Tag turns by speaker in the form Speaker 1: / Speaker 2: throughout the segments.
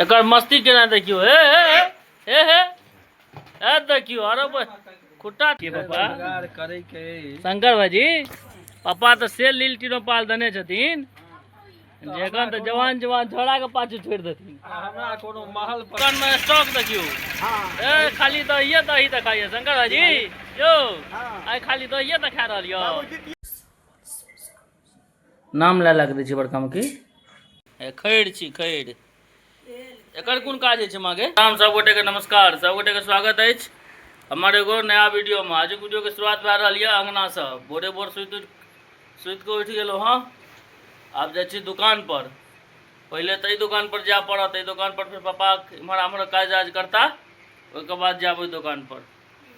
Speaker 1: एकर मस्ती केना देखियो हे हे हे हे देखियो अरे खुट्टा के पापा
Speaker 2: करे के
Speaker 1: शंकर भाजी पापा तो से लील पाल देने छथिन जेखन तो जवान जवान छोड़ा के पाछू छोड़ देथिन
Speaker 2: हमरा कोनो महल पर
Speaker 1: दुकान में स्टॉक देखियो
Speaker 2: हां
Speaker 1: ए खाली तो ये दही दिखाइए शंकर भाजी यो आई खाली तो ये दिखा रहल यो नाम ला लग दै छै बड़का में की खैर छी खैर एकर कोन काज छै मागे राम सबगोटे के नमस्कार सबगोटे के स्वागत अछि हमारे एगो नया वीडियो में आज वीडियो के शुरुआत भए रहल है अंगना से भोरे भोर सुति के उठ गेलो हाँ आब जाइ छी दुकान पर पहले तो दुकान पर जाए पड़त दुकान पर फिर पापा इम्हर आम्हर काज आज करता ओके बाद जाब दुकान पर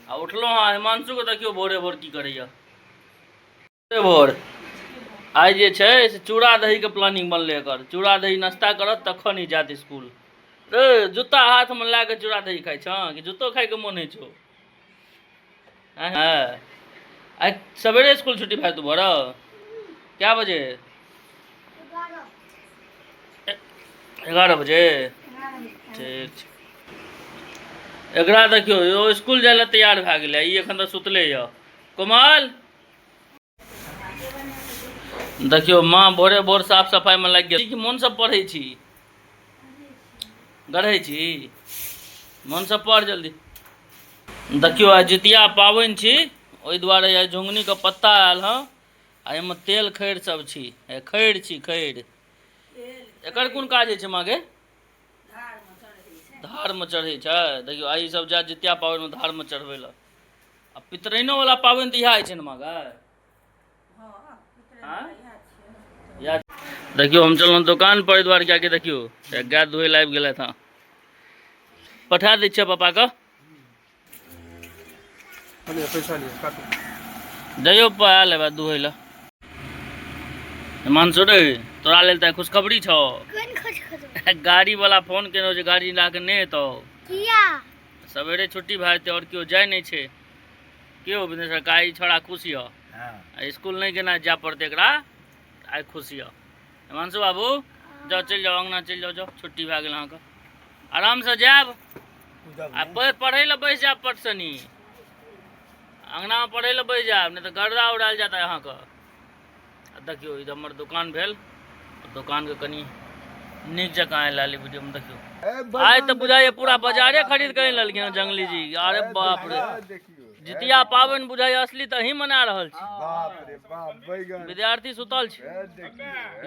Speaker 1: आ उठलो हाँ हिमांशु के देखियो भोरे भोर की करैया भोरे भोर आज जे छै से चूड़ा दही के प्लानिंग बनले एकर चूड़ा दही नाश्ता करत तखन ही जात स्कूल रे जूता हाथ में ला के चूड़ा दही खाइ छ कि जूतो खाइ के मन होइ छौ आई सवेरे स्कूल छुट्टी भए तू भर क्या बजे 11 बजे ठीक छै एकरा देखियो यो स्कूल जाय ले तैयार भए गेलै ई एखन तऽ सुतले य कोमल देखियो माँ भोरे भोर साफ सफाई में लागि गेल कि मन से पढ़ै छी गढ़ै छी मन से पढ़ जल्दी देखियो आज जितिया पाबनि छी ओहि दुआरे आई झुंगनी के पत्ता आयल हँ आ एहिमे तेल खैर सब छी खैर छी खैर एकर कोन काज छै मागे धार में चढ़ै छै देखियो आई सब जा जितिया पाबनि में धार में चढ़बै लए आ पितरैनो वाला पाबनि तऽ इएह छै ने मागे या देखियो हम चललहुँ दुकान पर द्वार क्या के देखियो गाय दुहे ला आबि गेलै था पठा दै छियै पापा के
Speaker 2: पैसा लियो काटू
Speaker 1: जइयो आयल है दुहे ला हिमांशु रे तोरा लेल तऽ खुशखबरी छौ गाड़ी वाला फोन केनो जे गाड़ी ला के नहि एतौ किया सवेरे छुट्टी भए जेतै और केओ जाय नहि छै केओ बिजनेस सरकारी छोड़ा खुश य स्कूल नहीं गेना जाए पड़ते एकरा आई खुशी है हिमांशु बाबू जाओ चल जाओ अंगना चल जाओ जाओ छुट्टी भए गेल अहाँके आराम से जायब आ पढ़े ला बैस जायब पटसनी अंगना में पढ़े ला बैस जायब नहीं तो गर्दा उड़ाल जाता है यहाँ का देखियो इधर हमर दुकान भेल दुकान के कनी नीक जगह आयल लाली वीडियो में देखियो आज तो बुझाइए पूरा बाजारे खरीद कर ललखिन जंगली जी अरे बाप रे जितिया पाबनि बुझाइ असली तऽ ही मना रहल छी
Speaker 2: बाप रे बाप बैगन
Speaker 1: विद्यार्थी सुतल छै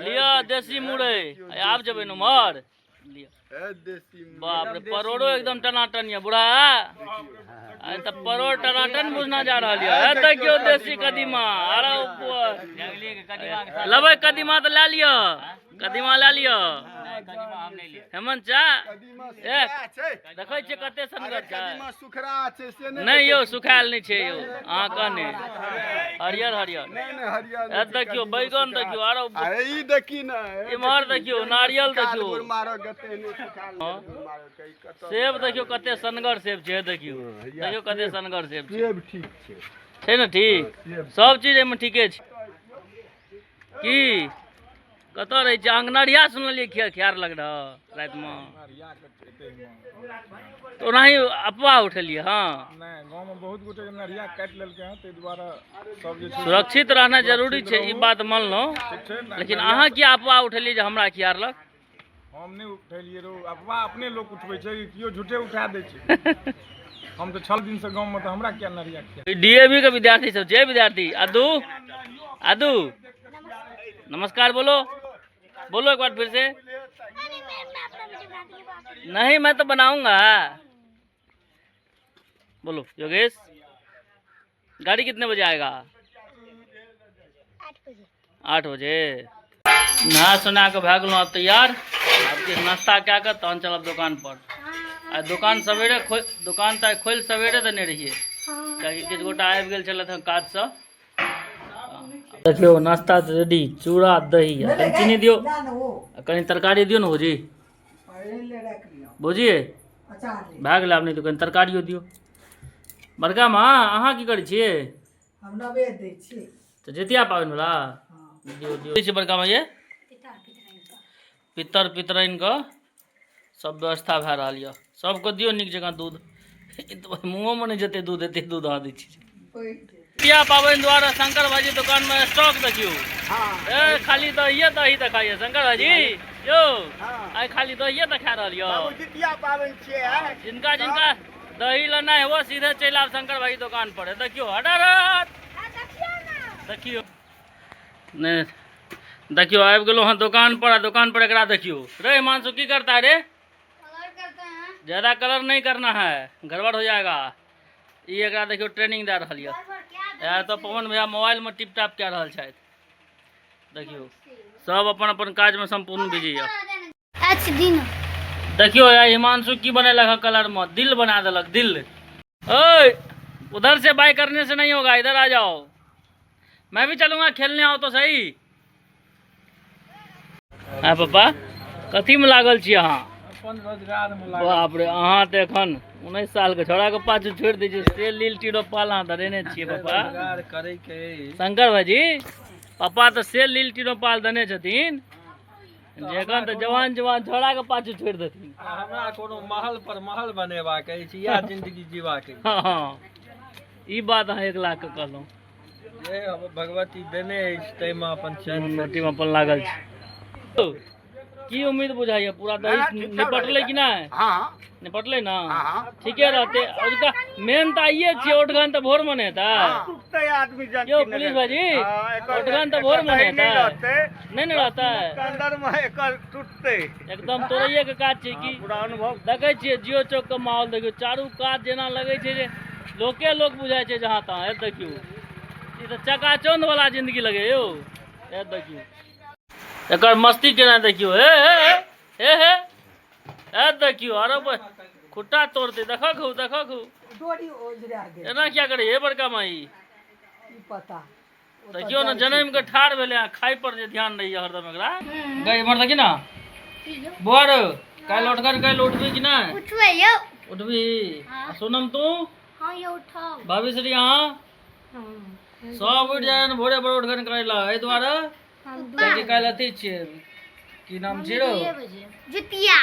Speaker 1: लिया देसी मुरई आब जेबै न उमहर लिया
Speaker 2: देसी
Speaker 1: बाप रे परोड़ो एकदम टनाटन ये बुढ़ा आई तऽ परोड़ टनाटन बुझना जा रहल ये देखियो देसी कदीमा अरे जंगली के कदीमा लेबै कदीमा तऽ लए लिअ कदीमा लए लिअ हेमंत चा देखै छियै कते सनगर छै
Speaker 2: सुखरा छै से
Speaker 1: नहीं यो सुखायल नहीं छै यो अहाँ कहने हरियर हरियर देखियो बैगन देखियो आरो
Speaker 2: ई देखी न
Speaker 1: इमहर देखियो नारियल देखियो
Speaker 2: मारो गते ने सुखाल
Speaker 1: सेब देखियो कते सनगर सेब छै देखियो कते सनगर सेब छै
Speaker 2: सेब ठीक
Speaker 1: छै ने ठीक सब चीज एहिमे ठीके छै की कतऽ रहै छै अंगनरिया सुनलियै ख्यार लग रहा रात में तो ओनाही अफवाह उठेलिए हाँ
Speaker 2: गाँव में बहुत गोटे नरिया काटि लेलकै हँ ताहि दुआरे सब जे
Speaker 1: सुरक्षित रहना जरूरी छै ई बात मानलहुँ लेकिन अहाँ किया अफवाह उठेलिए जे हमरा ख्यार लग
Speaker 2: हम नहीं उठेलिए रो अफवाह अपने लोग उठबै छै कियो झूठे उठा दै छै हम तो 6 दिन से गाँव में तो हमरा क्या नरिया किया
Speaker 1: डीएवी के विद्यार्थी सब छै विद्यार्थी आदू आदू नमस्कार बोलो बोलो एक बार फिर से नहीं मैं तो बनाऊंगा बोलो योगेश गाड़ी कितने बजे आएगा 8 बजे नहा सुना के भाग गलो अब तैयार अब नाश्ता क्या कर तहन चलब दुकान पर आ दुकान सवेरे दुकान तऽ खोल सवेरे देने रहिए किछु गोटा आबि गेल छलथि हँ काज से देखियो नाश्ता रेडी चूड़ा दही कनी चीनी दियो कनी तरकारी दियो ने भौजी भौजी भए गेलै आब नहीं तो कनी तरकारियो दियो बड़का माँ अहाँ की करै छियै
Speaker 3: हम नवेद दै छी
Speaker 1: तो जितिया पाबनि वाला दियो दियो बड़का माँ ये पितर पितराइन का सब व्यवस्था भए रहल यऽ, सबके दियौ नीक जकाँ दूध। मुँहोमे नहीं जते दूध एते दूध अहाँ दै छी। जितिया पाबनि द्वारा शंकर भाजी दुकान में स्टॉक देखियो। ए खाली दही देखाइए शंकर भाजी यो। आई खाली दही देखा रहल यऽ।
Speaker 4: जितिया पाबनि छियै।
Speaker 1: जिनका जिनका दही लेना है वो सीधे चलि आब शंकर भाजी दुकान पर। देखियो हटारत देखियो नहीं देखियो आबि गेलो हाँ दुकान पर। दुकान पर एकरा देखियो। रे हिमांशु की करता है रे? ज्यादा कलर नहीं करना है, गड़बड़ हो जाएगा। ये एकरा देखियो ट्रेनिंग दे रहल यऽ। यार तो पवन भैया मोबाइल में टिप टाप कए रहल छथि। देखियो सब अपन अपन काज में संपूर्ण बिजी यऽ। देखियो यार हिमांशु की बनेलक है कलर में, दिल बना देलक दिल। ओए उधर से बाय करने से नहीं होगा, इधर आ जाओ। मैं भी चलूंगा, खेलने आओ तो सही। हाँ पापा कथी में लागल छी अहाँ?
Speaker 2: अपन रोजगार में लागल।
Speaker 1: बाप रे अहाँ तो एखन 19 साल के छोड़ा के पाछू छोड़ दै छियै। से लील टीरो पाल अहाँ धरेने छियै पापा।
Speaker 2: रोजगार करे के
Speaker 1: शंकर भाजी पापा तो से लील टीरो पाल देने छथिन जेखन तो जवान जवान छोड़ा के पाछू छोड़ देथिन।
Speaker 2: हमरा कोनो महल पर महल बनेबाक अछि या जिंदगी जीबाक अछि।
Speaker 1: हाँ हाँ ई बात अहाँ 1 लाख के कहलहुँ।
Speaker 2: जे हम भगवती देने अछि ताहिमे अपन चैन
Speaker 1: नोटी में अपन लागल छै। की उम्मीद बुझाइए पूरा दही निपटले कि नहीं?
Speaker 4: हाँ
Speaker 1: निपटले ना?
Speaker 4: हाँ।
Speaker 1: ठीके रहते। उसका मेन तो आइए छियै ओठगन तो भोर में नहीं था।
Speaker 4: टूटते आदमी जानती
Speaker 1: यो
Speaker 4: नहीं
Speaker 1: पुलिस
Speaker 4: रहते।
Speaker 1: भाजी
Speaker 4: हाँ, एकर-
Speaker 1: ओठगन तो भोर में
Speaker 4: एकर
Speaker 1: नहीं
Speaker 4: नहीं
Speaker 1: था।
Speaker 4: रहते।
Speaker 1: नहीं नहीं रहता है
Speaker 4: अंदर में एकर टूटते।
Speaker 1: एकदम तोड़िए के काज छै की।
Speaker 4: पूरा अनुभव
Speaker 1: देखे छियै जियो चौक के माहौल देखियो, चारू कात जेना लगे छै जे लोके लोक बुझाय छै जहाँ तहाँ। देखियो ई तो चकाचौंध वाला जिंदगी लगे यो। देखियो एकर मस्ती केना देखियो। हे देखियो अरे खुट्टा तोड़ते। देखो
Speaker 3: डोरी ओझरा गेल
Speaker 1: एना क्या करे हे बड़का माई।
Speaker 3: ई पता
Speaker 1: देखियो ना जन्म के ठाड़ भेले खाई पर जे ध्यान रही हरदम एकरा। गई मर देखी ना बोर काल उठबी कि ना? उठबी। सोनम तू?
Speaker 5: हाँ ये उठाओ।
Speaker 1: भाभी श्री यहाँ सब उठ जाए भोरे भोरे उठगन करे ला। एहि दुआरे कियाकि काल्हि अथी छियै की नाम छियै रो?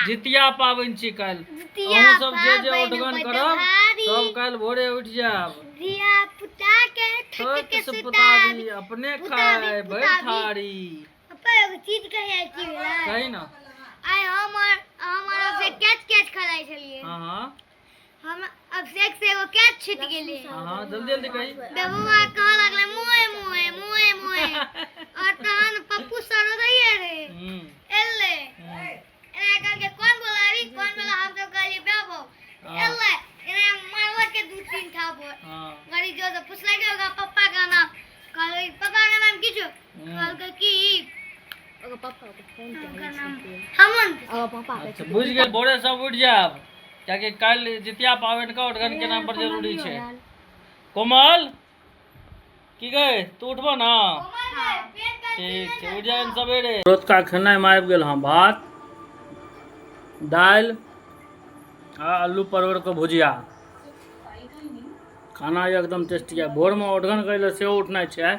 Speaker 1: जितिया पाबनि छी काल्हि। अहूँ सब जे उठगन करब सब काल्हि भोरे उठ जायब। ठोक से पुताबी अपने खाए भरि थारी।
Speaker 5: चीज
Speaker 1: कही ना।
Speaker 5: आइ हमारा से कैच खेलाइ छलिए।
Speaker 1: हाँ हाँ
Speaker 5: हम अब से एगो कैच छूट गेलै।
Speaker 1: हाँ जल्दी कही।
Speaker 5: बबुआ कह लगले मुए और तहन पप्पू सर रहिए रे एले एना करके कौन बोला हम तो कहलिए बाबू एले एना मारवा के 2-3 थापो। गाड़ी जो तो पूछले के होगा पप्पा का नाम। कहले पप्पा का नाम किछो कहल की ओकर पप्पा के फोन के नाम हमन पापा।
Speaker 1: अच्छा बुझ गेल। भोरे सब उठ जायब कियाकि काल्हि जितिया पाबनि का उठगन के नाम पर जरूरी छै। कोमल की गए तू उठबो ना? ठीक छै उठ जाए सवेरे। रोजका खेनाइ में आबि गेल हाँ भात दालि आ आलू परवल के भुजिया। खाना एकदम टेस्टी है। भोर में उठगन करे सेहो उठनाइ छै।